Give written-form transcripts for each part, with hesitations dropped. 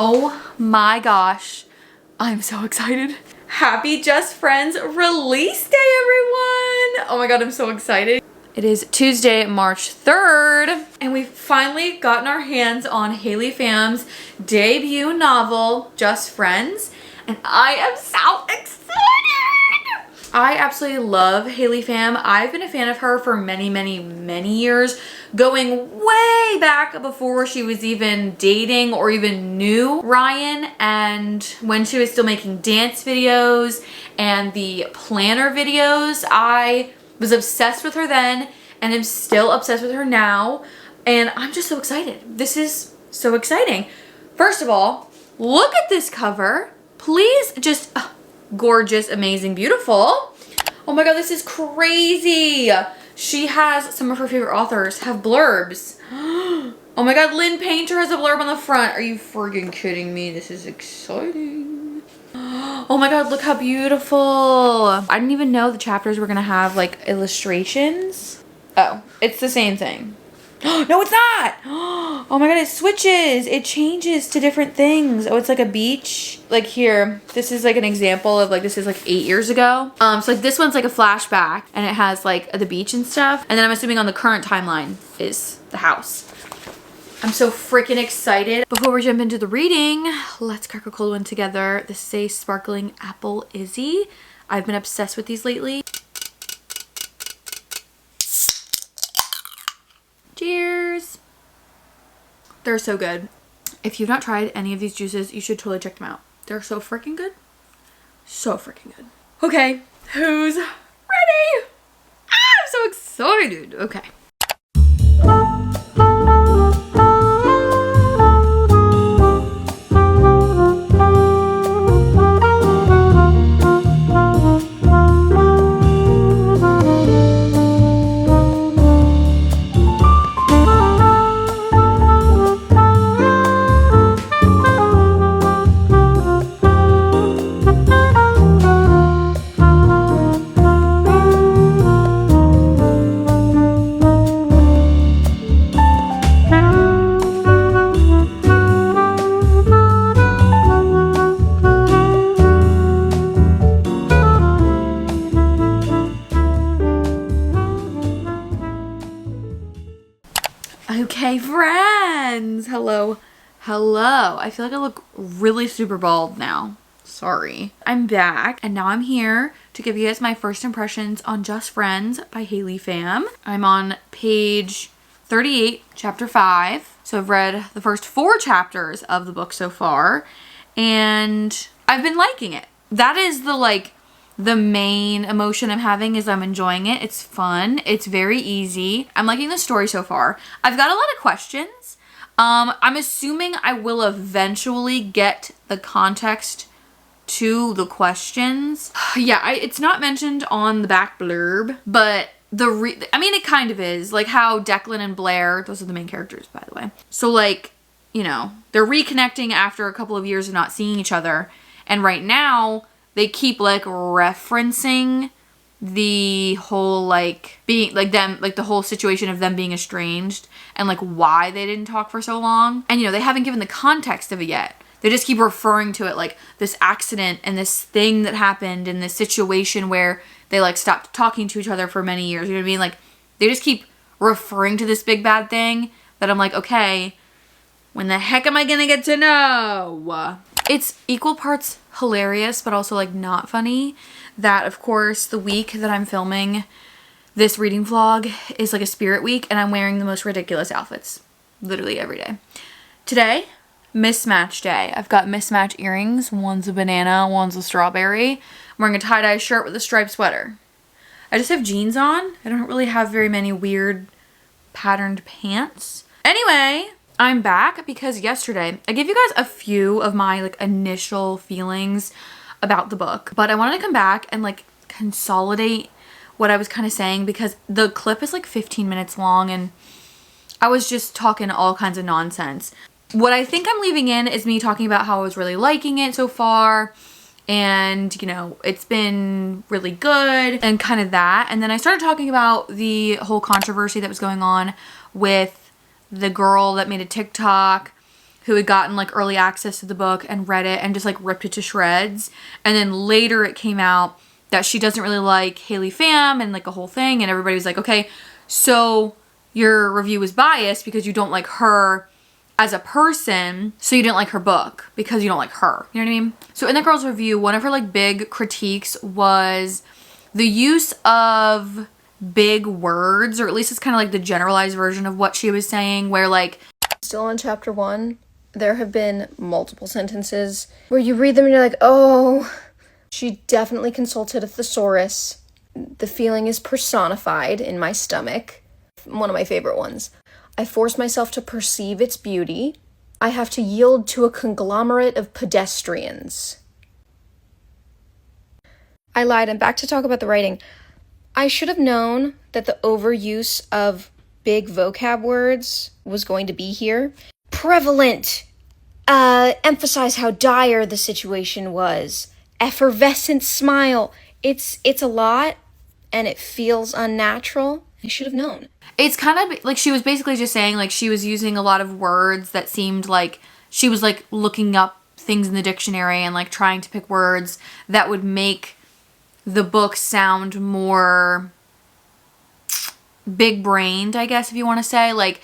Oh my gosh, I'm so excited. Happy Just Friends release day, everyone. Oh my god, I'm so excited. It is Tuesday, March 3rd, and we've finally gotten our hands on Haley Pham's debut novel, Just Friends, and I am so excited. I absolutely love Haley Pham. I've been a fan of her for many, many, many years, going way back before she was even dating or even knew Ryan, and when she was still making dance videos and the planner videos. I was obsessed with her then and am still obsessed with her now, and I'm just so excited. This is so exciting. First of all, look at this cover. Please, just gorgeous, amazing, beautiful. Oh my god, this is crazy. She has some of her favorite authors have blurbs. Oh my god, Lynn Painter has a blurb on the front. Are you friggin' kidding me? This is exciting. Oh my god, look how beautiful. I didn't even know the chapters were gonna have like illustrations. Oh, it's the same thing. No, it's not. Oh my god, it switches. It changes to different things. Oh, it's like a beach. Like here, this is like an example of like, this is like 8 years ago. So like this one's like a flashback and it has like the beach and stuff. And then I'm assuming on the current timeline is the house. I'm so freaking excited. Before we jump into the reading, let's crack a cold one together. This is a sparkling apple Izzy. I've been obsessed with these lately. Cheers. They're so good. If you've not tried any of these juices, you should totally check them out. They're so freaking good. So freaking good. Okay, who's ready? I'm so excited. Okay. Okay, friends. Hello. I feel like I look really super bald now. Sorry. I'm back, and now I'm here to give you guys my first impressions on Just Friends by Haley Pham. I'm on page 38, chapter 5. So I've read the first 4 chapters of the book so far, and I've been liking it. That is the main emotion I'm having, is I'm enjoying it. It's fun. It's very easy. I'm liking the story so far. I've got a lot of questions. I'm assuming I will eventually get the context to the questions. Yeah, it's not mentioned on the back blurb, but I mean, it kind of is. Like how Declan and Blair, those are the main characters, by the way. So like, you know, they're reconnecting after a couple of years of not seeing each other. And right now, they keep like referencing the whole like being like them, like the whole situation of them being estranged and like why they didn't talk for so long. And you know, they haven't given the context of it yet. They just keep referring to it like this accident and this thing that happened and this situation where they like stopped talking to each other for many years. You know what I mean? Like they just keep referring to this big bad thing that I'm like, okay, when the heck am I gonna get to know? It's equal parts hilarious, but also like not funny that, of course, the week that I'm filming this reading vlog is like a spirit week, and I'm wearing the most ridiculous outfits literally every day. Today, mismatch day. I've got mismatch earrings. One's a banana, one's a strawberry. I'm wearing a tie-dye shirt with a striped sweater. I just have jeans on. I don't really have very many weird patterned pants. Anyway, I'm back because yesterday I gave you guys a few of my like initial feelings about the book, but I wanted to come back and like consolidate what I was kind of saying, because the clip is like 15 minutes long and I was just talking all kinds of nonsense. What I think I'm leaving in is me talking about how I was really liking it so far, and you know, it's been really good and kind of that. And then I started talking about the whole controversy that was going on with the girl that made a TikTok who had gotten like early access to the book and read it and just like ripped it to shreds. And then later it came out that she doesn't really like Haley Pham and like a whole thing. And everybody was like, okay, so your review was biased because you don't like her as a person, so you didn't like her book because you don't like her. You know what I mean? So in the girl's review, one of her like big critiques was the use of big words, or at least it's kind of like the generalized version of what she was saying, where like... Still on chapter 1, there have been multiple sentences where you read them and you're like, oh, she definitely consulted a thesaurus. The feeling is personified in my stomach. One of my favorite ones. I force myself to perceive its beauty. I have to yield to a conglomerate of pedestrians. I lied. I'm back to talk about the writing. I should have known that the overuse of big vocab words was going to be here. Prevalent. Emphasize how dire the situation was. Effervescent smile. It's a lot, and it feels unnatural. I should have known. It's kind of like she was basically just saying like she was using a lot of words that seemed like she was like looking up things in the dictionary and like trying to pick words that would make the book sound more big-brained, I guess, if you want to say, like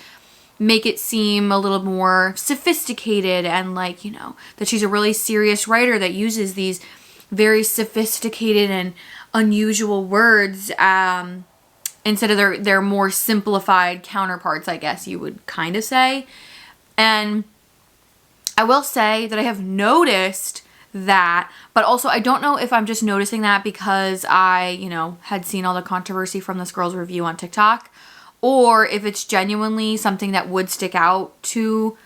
make it seem a little more sophisticated, and like, you know, that she's a really serious writer that uses these very sophisticated and unusual words instead of their more simplified counterparts, I guess you would kind of say. And I will say that I have noticed that, but also I don't know if I'm just noticing that because I, you know, had seen all the controversy from this girl's review on TikTok, or if it's genuinely something that would stick out to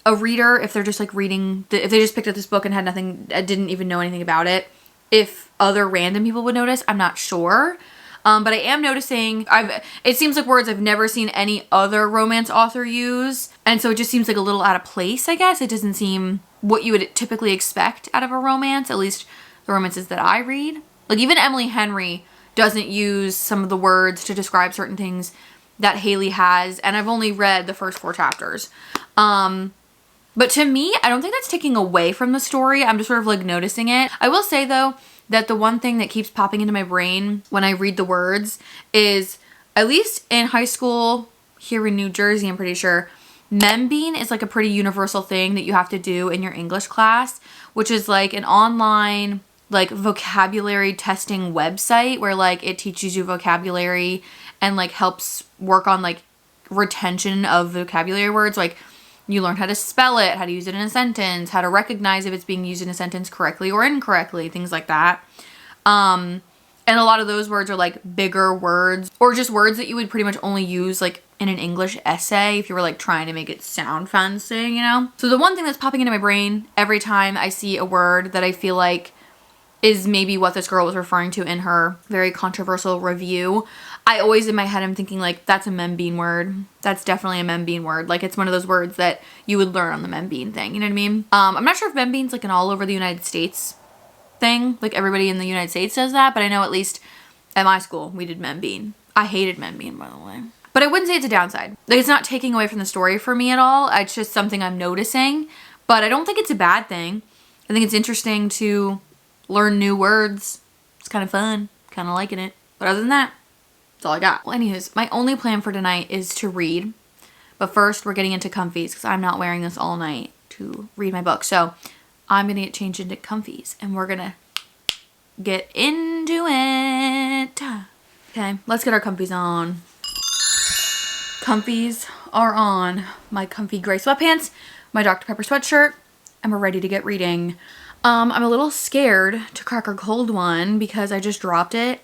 a reader if they're just like reading, if they just picked up this book and had nothing, didn't even know anything about it. If other random people would notice, I'm not sure. But I am noticing, it seems like words I've never seen any other romance author use. And so it just seems like a little out of place, I guess. It doesn't seem what you would typically expect out of a romance, at least the romances that I read. Like even Emily Henry doesn't use some of the words to describe certain things that Haley has. And I've only read the first 4 chapters. But to me, I don't think that's taking away from the story. I'm just sort of like noticing it. I will say though, that the one thing that keeps popping into my brain when I read the words is, at least in high school here in New Jersey, I'm pretty sure, membing is like a pretty universal thing that you have to do in your English class, which is like an online like vocabulary testing website where like it teaches you vocabulary and like helps work on like retention of vocabulary words. Like you learn how to spell it, how to use it in a sentence, how to recognize if it's being used in a sentence correctly or incorrectly, things like that. And a lot of those words are like bigger words, or just words that you would pretty much only use like in an English essay if you were like trying to make it sound fancy, you know? So the one thing that's popping into my brain every time I see a word that I feel like is maybe what this girl was referring to in her very controversial review, I always in my head I'm thinking like, that's a membean word. That's definitely a membean word. Like it's one of those words that you would learn on the membean thing. You know what I mean? I'm not sure if membean's like an all over the United States thing. Like everybody in the United States does that, but I know at least at my school we did membean. I hated membean, by the way. But I wouldn't say it's a downside. Like it's not taking away from the story for me at all. It's just something I'm noticing, but I don't think it's a bad thing. I think it's interesting to learn new words. It's kind of fun. Kind of liking it. But other than that, that's all I got. Well, anyways, my only plan for tonight is to read. But first, we're getting into comfies because I'm not wearing this all night to read my book. So I'm going to get changed into comfies and we're going to get into it. Okay, let's get our comfies on. Comfies are on. My comfy gray sweatpants, my Dr. Pepper sweatshirt, and we're ready to get reading. I'm a little scared to crack our cold one because I just dropped it,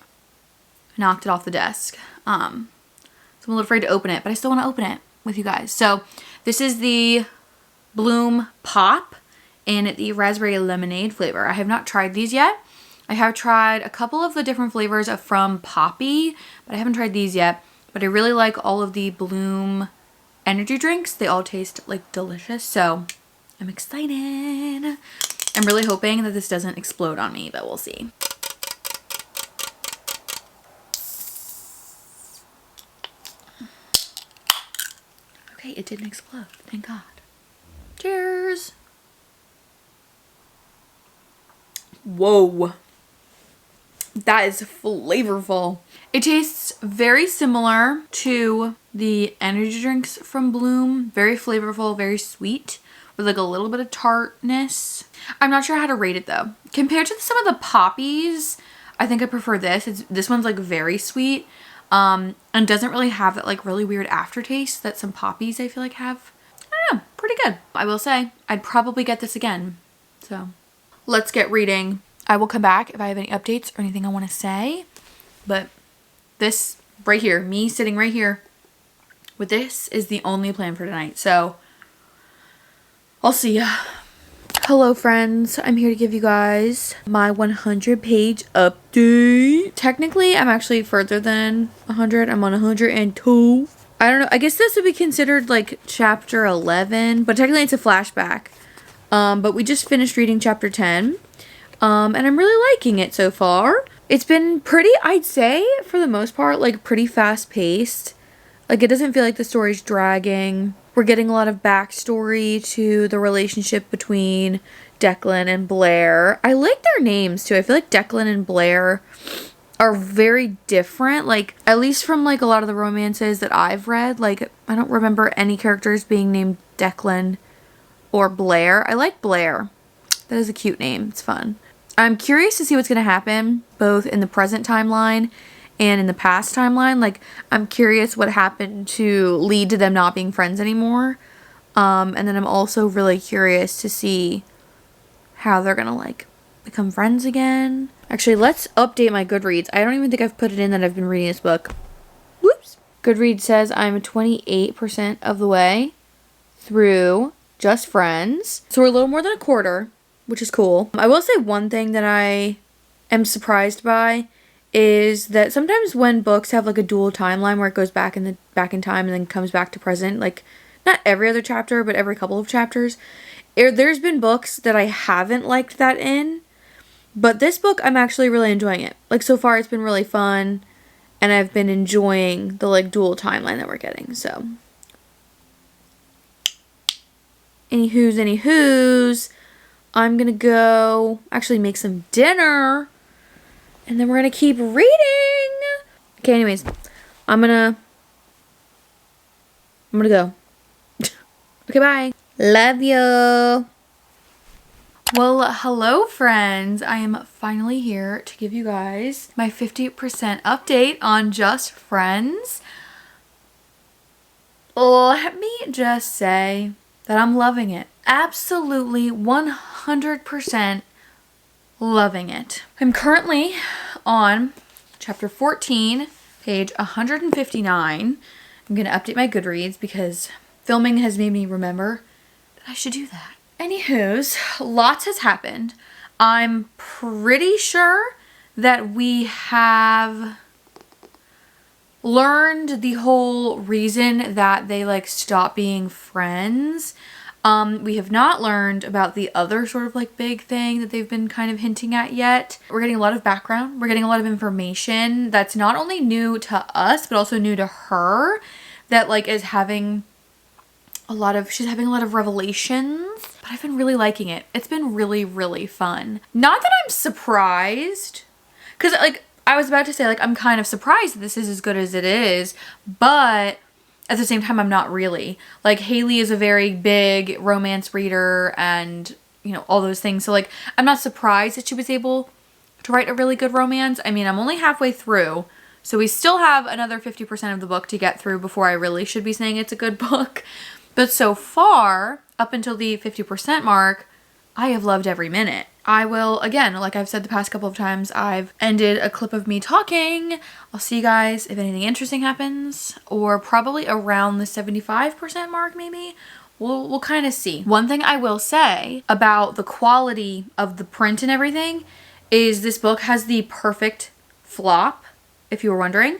knocked it off the desk. So I'm a little afraid to open it, but I still want to open it with you guys. So this is the Bloom Pop in the raspberry lemonade flavor. I have not tried these yet. I have tried a couple of the different flavors of From Poppy, but I haven't tried these yet. But I really like all of the Bloom energy drinks. They all taste like delicious, so I'm excited. I'm really hoping that this doesn't explode on me, but we'll see. Okay, it didn't explode. Thank God. Cheers. Whoa. That is flavorful. It tastes very similar to the energy drinks from Bloom. Very flavorful, very sweet, with like a little bit of tartness. I'm not sure how to rate it though. Compared to some of the poppies, I think I prefer this. This one's like very sweet, and doesn't really have that like really weird aftertaste that some poppies I feel like have. I don't know, pretty good. I will say, I'd probably get this again. So, let's get reading. I will come back if I have any updates or anything I want to say. But this right here, me sitting right here with this is the only plan for tonight. So, I'll see ya. Hello friends, I'm here to give you guys my 100-page update. Technically, I'm actually further than 100. I'm on 102. I don't know, I guess this would be considered like chapter 11, but technically it's a flashback. But we just finished reading chapter 10. And I'm really liking it so far. It's been pretty, I'd say, for the most part, like pretty fast paced. Like it doesn't feel like the story's dragging. We're getting a lot of backstory to the relationship between Declan and Blair. I like their names too. I feel like Declan and Blair are very different. Like, at least from like a lot of the romances that I've read, like I don't remember any characters being named Declan or Blair. I like Blair. That is a cute name. It's fun. I'm curious to see what's going to happen both in the present timeline and in the past timeline. Like, I'm curious what happened to lead to them not being friends anymore. And then I'm also really curious to see how they're going to like become friends again. Actually, let's update my Goodreads. I don't even think I've put it in that I've been reading this book. Whoops. Goodreads says I'm 28% of the way through Just Friends. So we're a little more than a quarter, which is cool. I will say one thing that I am surprised by is that sometimes when books have like a dual timeline where it goes back in time and then comes back to present, like not every other chapter, but every couple of chapters, there's been books that I haven't liked that in, but this book I'm actually really enjoying it. Like so far it's been really fun and I've been enjoying the like dual timeline that we're getting. So anywho's, I'm gonna go actually make some dinner and then we're gonna keep reading. Okay, anyways, I'm gonna go. Okay, bye. Love you. Well, hello friends. I am finally here to give you guys my 50% update on Just Friends. Let me just say that I'm loving it. Absolutely 100% loving it. I'm currently on chapter 14, page 159. I'm going to update my Goodreads because filming has made me remember that I should do that. Anywho's, lots has happened. I'm pretty sure that we have learned the whole reason that they like stop being friends. We have not learned about the other sort of like big thing that they've been kind of hinting at yet. We're getting a lot of background. We're getting a lot of information that's not only new to us, but also new to her, that like is having she's having a lot of revelations, but I've been really liking it. It's been really, really fun. Not that I'm surprised, because like I was about to say, like, I'm kind of surprised that this is as good as it is, but at the same time, I'm not really. Like, Haley is a very big romance reader and, you know, all those things. So, like, I'm not surprised that she was able to write a really good romance. I mean, I'm only halfway through, so we still have another 50% of the book to get through before I really should be saying it's a good book. But so far, up until the 50% mark, I have loved every minute. I will, again, like I've said the past couple of times, I've ended a clip of me talking. I'll see you guys if anything interesting happens, or probably around the 75% mark maybe. We'll kind of see. One thing I will say about the quality of the print and everything is this book has the perfect flop, if you were wondering.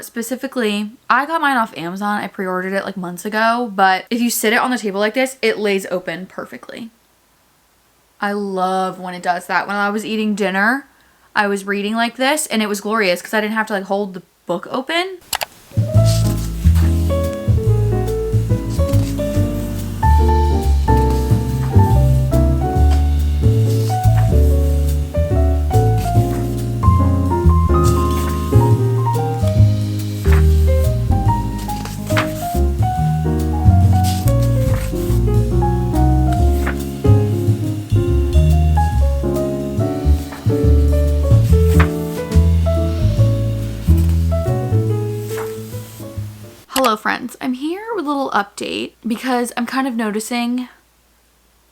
Specifically, I got mine off Amazon. I pre-ordered it like months ago, but if you sit it on the table like this, it lays open perfectly. I love when it does that. When I was eating dinner, I was reading like this and it was glorious because I didn't have to like hold the book open. friends, I'm here with a little update because I'm kind of noticing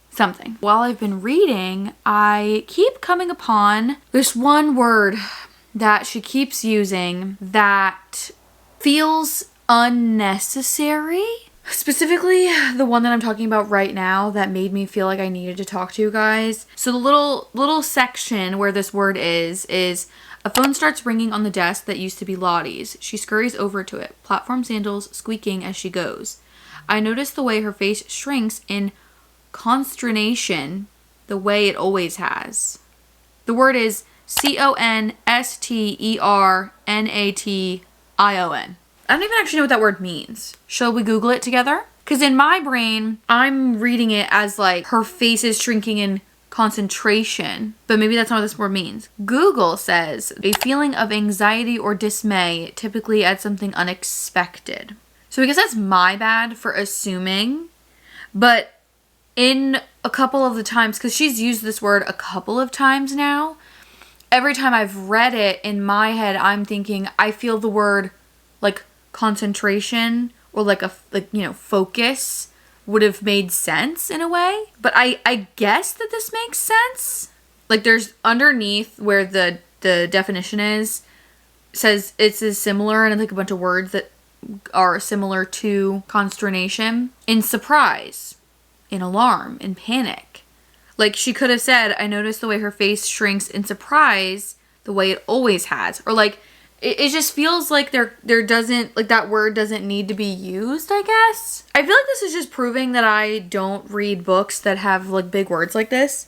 something. While I've been reading, I keep coming upon this one word that she keeps using that feels unnecessary. Specifically, the one that I'm talking about right now that made me feel like I needed to talk to you guys. So the little section where this word is a phone starts ringing on the desk that used to be Lottie's. She scurries over to it, platform sandals squeaking as she goes. I notice the way her face shrinks in consternation, the way it always has. The word is consternation. I don't even actually know what that word means. Shall we Google it together? Because in my brain, I'm reading it as like her face is shrinking in concentration, but maybe that's not what this word means. Google says a feeling of anxiety or dismay, typically at something unexpected. So I guess that's my bad for assuming, but in a couple of the times, because she's used this word a couple of times now, every time I've read it in my head, I'm thinking I feel the word like concentration or like focus would have made sense in a way. But I guess that this makes sense. Like there's underneath where the definition is, says it's as similar, and like a bunch of words that are similar to consternation, in surprise, in alarm, in panic. Like she could have said, I noticed the way her face shrinks in surprise, the way it always has. Or like, it just feels like there doesn't, like that word doesn't need to be used, I guess. I feel like this is just proving that I don't read books that have like big words like this.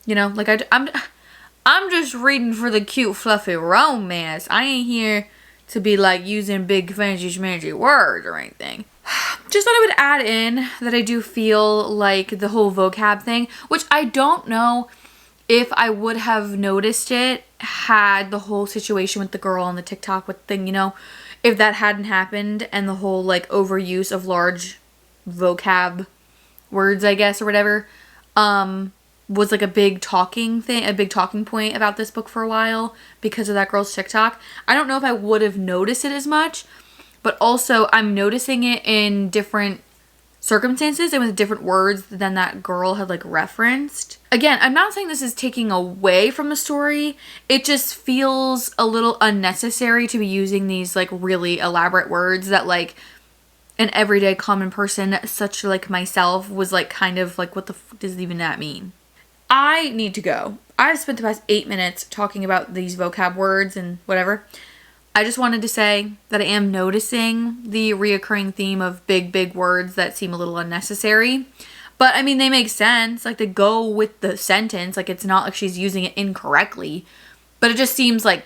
You know, like I'm just reading for the cute fluffy romance. I ain't here to be like using big fancy schmancy words or anything. Just thought I would add in that I do feel like the whole vocab thing, which I don't know if I would have noticed it had the whole situation with the girl on the TikTok with thing, you know, if that hadn't happened and the whole like overuse of large vocab words, I guess, or whatever, was like a big talking point about this book for a while because of that girl's TikTok. I don't know if I would have noticed it as much, but also I'm noticing it in different circumstances and with different words than that girl had like referenced. Again, I'm not saying this is taking away from the story. It just feels a little unnecessary to be using these like really elaborate words that like an everyday common person such like myself was like kind of like, what the f does even that mean? I need to go. I've spent the past 8 minutes talking about these vocab words and whatever. I just wanted to say that I am noticing the reoccurring theme of big words that seem a little unnecessary. But I mean, they make sense. Like they go with the sentence. Like it's not like she's using it incorrectly. But it just seems like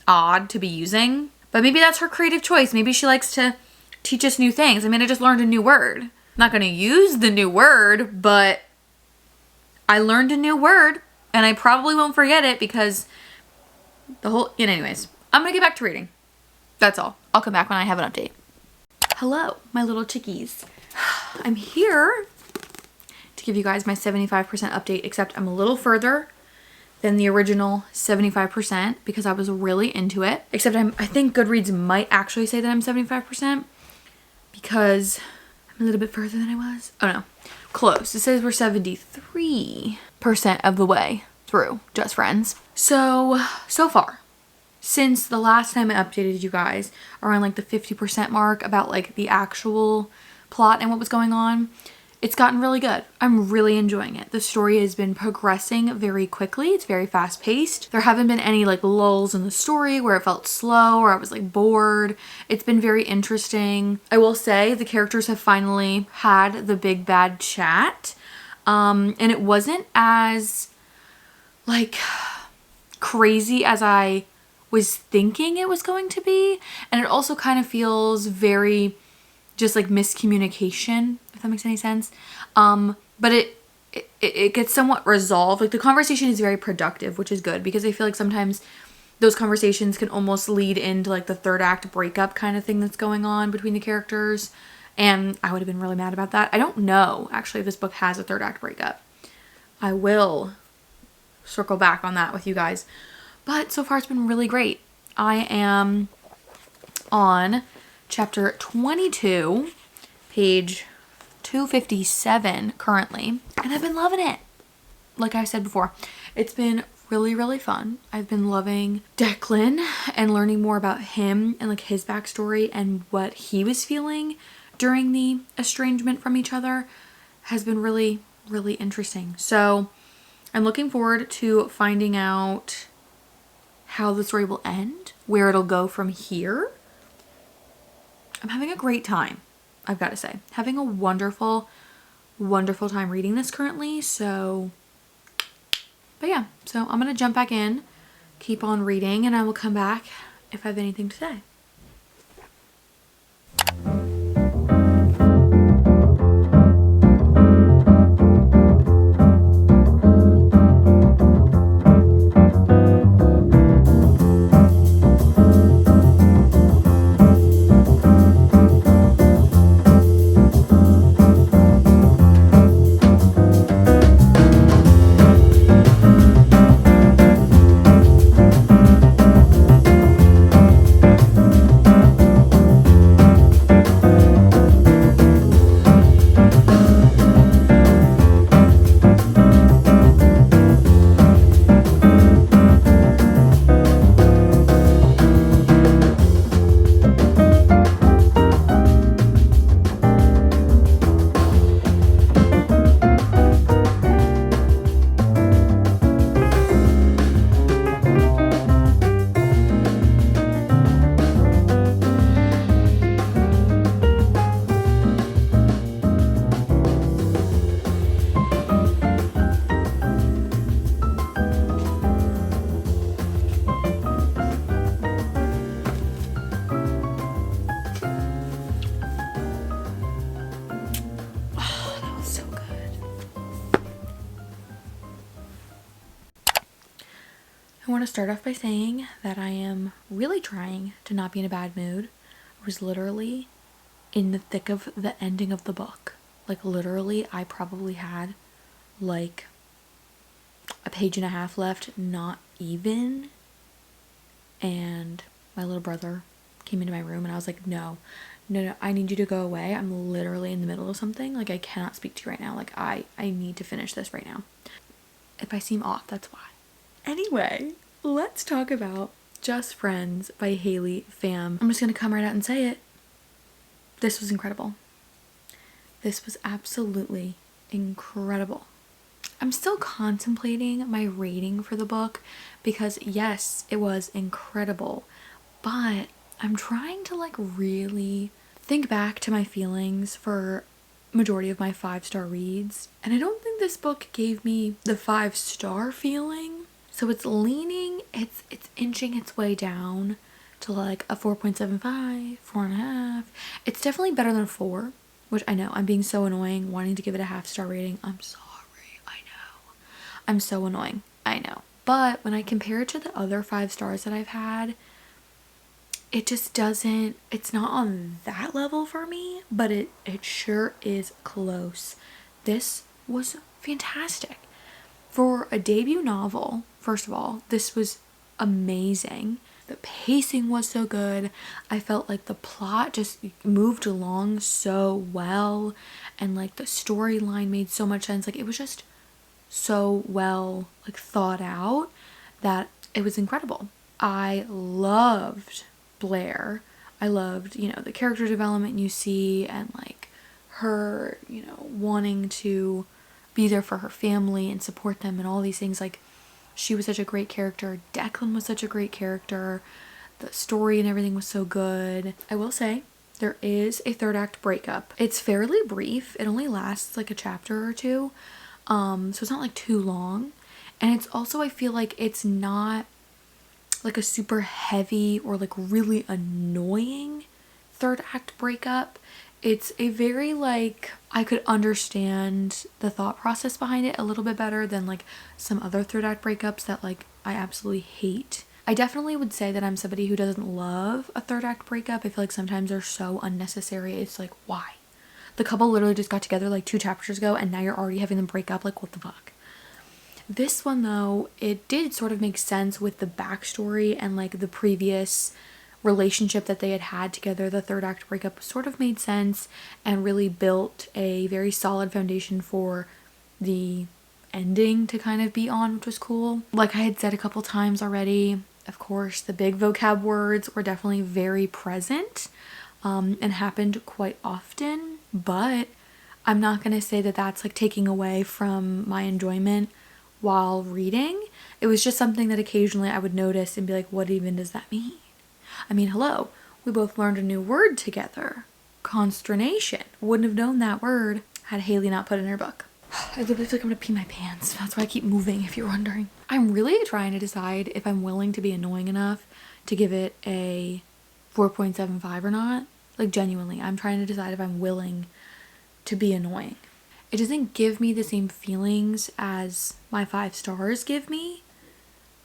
odd to be using. But maybe that's her creative choice. Maybe she likes to teach us new things. I mean, I just learned a new word. I'm not going to use the new word, but I learned a new word. And I probably won't forget it because the whole... anyways. I'm gonna get back to reading. That's all. I'll come back when I have an update. Hello, my little chickies. I'm here to give you guys my 75% update, except I'm a little further than the original 75% because I was really into it. Except I think Goodreads might actually say that I'm 75% because I'm a little bit further than I was. Oh no, close. It says we're 73% of the way through Just Friends. So far, since the last time I updated you guys around like the 50% mark about like the actual plot and what was going on, it's gotten really good. I'm really enjoying it. The story has been progressing very quickly. It's very fast paced. There haven't been any like lulls in the story where it felt slow or I was like bored. It's been very interesting. I will say the characters have finally had the big bad chat. And it wasn't as like crazy as I was thinking it was going to be, and it also kind of feels very just like miscommunication, if that makes any sense. But it gets somewhat resolved. Like the conversation is very productive, which is good because I feel like sometimes those conversations can almost lead into like the third act breakup kind of thing that's going on between the characters, and I would have been really mad about that. I don't know actually if this book has a third act breakup. I will circle back on that with you guys. But so far it's been really great. I am on chapter 22, page 257 currently, and I've been loving it. Like I said before, it's been really, really fun. I've been loving Declan and learning more about him and like his backstory and what he was feeling during the estrangement from each other has been really, really interesting. So I'm looking forward to finding out how the story will end, where it'll go from here. I'm having a great time, I've got to say. Having a wonderful, wonderful time reading this currently. But yeah, so I'm going to jump back in, keep on reading, and I will come back if I have anything to say. I want to start off by saying that I am really trying to not be in a bad mood. I was literally in the thick of the ending of the book. Like literally, I probably had like a page and a half left, not even. And my little brother came into my room and I was like, no, I need you to go away. I'm literally in the middle of something. Like I cannot speak to you right now. Like I need to finish this right now. If I seem off, that's why. Anyway, let's talk about Just Friends by Haley Pham. I'm just going to come right out and say it. This was incredible. This was absolutely incredible. I'm still contemplating my rating for the book because yes, it was incredible, but I'm trying to like really think back to my feelings for majority of my 5-star reads, and I don't think this book gave me the 5-star feeling. So it's leaning, it's inching its way down to like a 4.75, 4.5. It's definitely better than a 4, which I know I'm being so annoying wanting to give it a half-star rating. I'm sorry, I know. I'm so annoying, I know. But when I compare it to the other 5 stars that I've had, it just doesn't, it's not on that level for me, but it sure is close. This was fantastic. For a debut novel, first of all, this was amazing. The pacing was so good. I felt like the plot just moved along so well, and like the storyline made so much sense. Like it was just so well like thought out that it was incredible. I loved Blair. I loved, the character development you see and like her, wanting to be there for her family and support them and all these things. Like she was such a great character. Declan was such a great character. The story and everything was so good. I will say there is a 3rd act breakup. It's fairly brief. It only lasts like a chapter or two. So it's not like too long. And it's also, I feel like it's not like a super heavy or like really annoying 3rd act breakup. It's a very like, I could understand the thought process behind it a little bit better than like some other 3rd act breakups that like I absolutely hate. I definitely would say that I'm somebody who doesn't love a 3rd act breakup. I feel like sometimes they're so unnecessary. It's like, why? The couple literally just got together like 2 chapters ago and now you're already having them break up. Like, what the fuck? This one though, it did sort of make sense with the backstory and like the previous relationship that they had had together, the third act breakup, sort of made sense and really built a very solid foundation for the ending to kind of be on, which was cool. Like I had said a couple times already, of course, the big vocab words were definitely very present and happened quite often, but I'm not going to say that that's like taking away from my enjoyment while reading. It was just something that occasionally I would notice and be like, what even does that mean? I mean, hello, we both learned a new word together. Consternation. Wouldn't have known that word had Haley not put it in her book. I literally feel like I'm gonna pee my pants. That's why I keep moving, if you're wondering. I'm really trying to decide if I'm willing to be annoying enough to give it a 4.75 or not. Like, genuinely, I'm trying to decide if I'm willing to be annoying. It doesn't give me the same feelings as my 5 stars give me,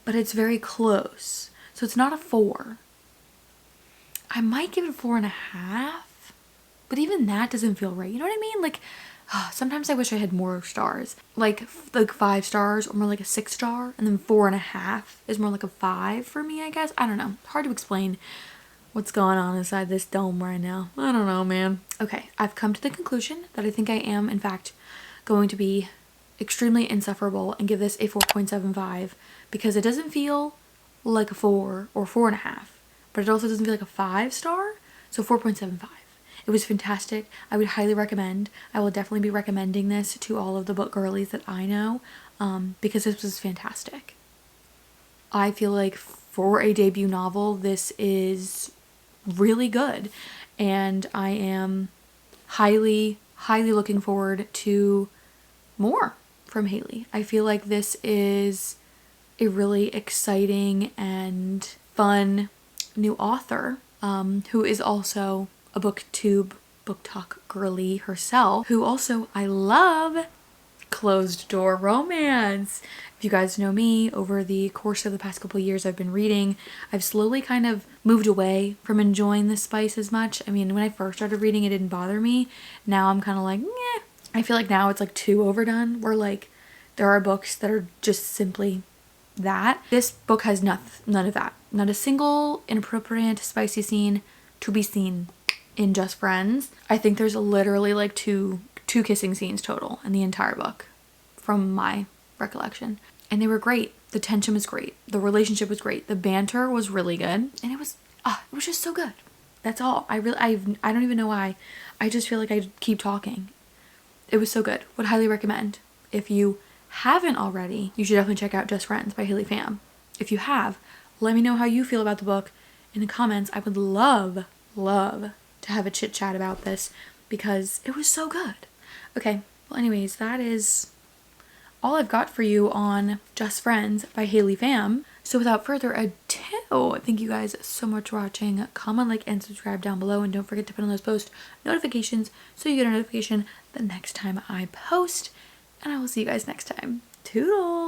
but it's very close. So it's not a 4. I might give it a 4.5, but even that doesn't feel right. You know what I mean? Like, sometimes I wish I had more stars. Like 5 stars or more like a 6 star, and then 4.5 is more like a 5 for me, I guess. I don't know. Hard to explain what's going on inside this dome right now. I don't know, man. Okay, I've come to the conclusion that I think I am, in fact, going to be extremely insufferable and give this a 4.75 because it doesn't feel like a 4 or 4.5, but it also doesn't feel like a 5 star, so 4.75. It was fantastic. I would highly recommend. I will definitely be recommending this to all of the book girlies that I know because this was fantastic. I feel like for a debut novel, this is really good, and I am highly, highly looking forward to more from Haley. I feel like this is a really exciting and fun new author who is also a booktube, book talk girly herself, who also I love closed door romance. If you guys know me, over the course of the past couple years I've been reading, I've slowly kind of moved away from enjoying the spice as much. I mean, when I first started reading, it didn't bother me. Now I'm kind of like, meh. I feel like now it's like too overdone, where like there are books that are just simply that. This book has none of that. Not a single inappropriate, spicy scene to be seen in Just Friends. I think there's literally like two kissing scenes total in the entire book from my recollection, and they were great. The tension was great, the relationship was great, the banter was really good, and it was just so good. That's all. I don't even know why. I just feel like I keep talking. It was so good. Would highly recommend. If you haven't already, you should definitely check out Just Friends by Haley Pham. If you have, let me know how you feel about the book in the comments. I would love to have a chit chat about this because it was so good. Okay, well anyways, that is all I've got for you on Just Friends by Haley Pham. So without further ado, thank you guys so much for watching. Comment, like, and subscribe down below, and don't forget to put on those post notifications so you get a notification the next time I post. And I will see you guys next time. Toodles!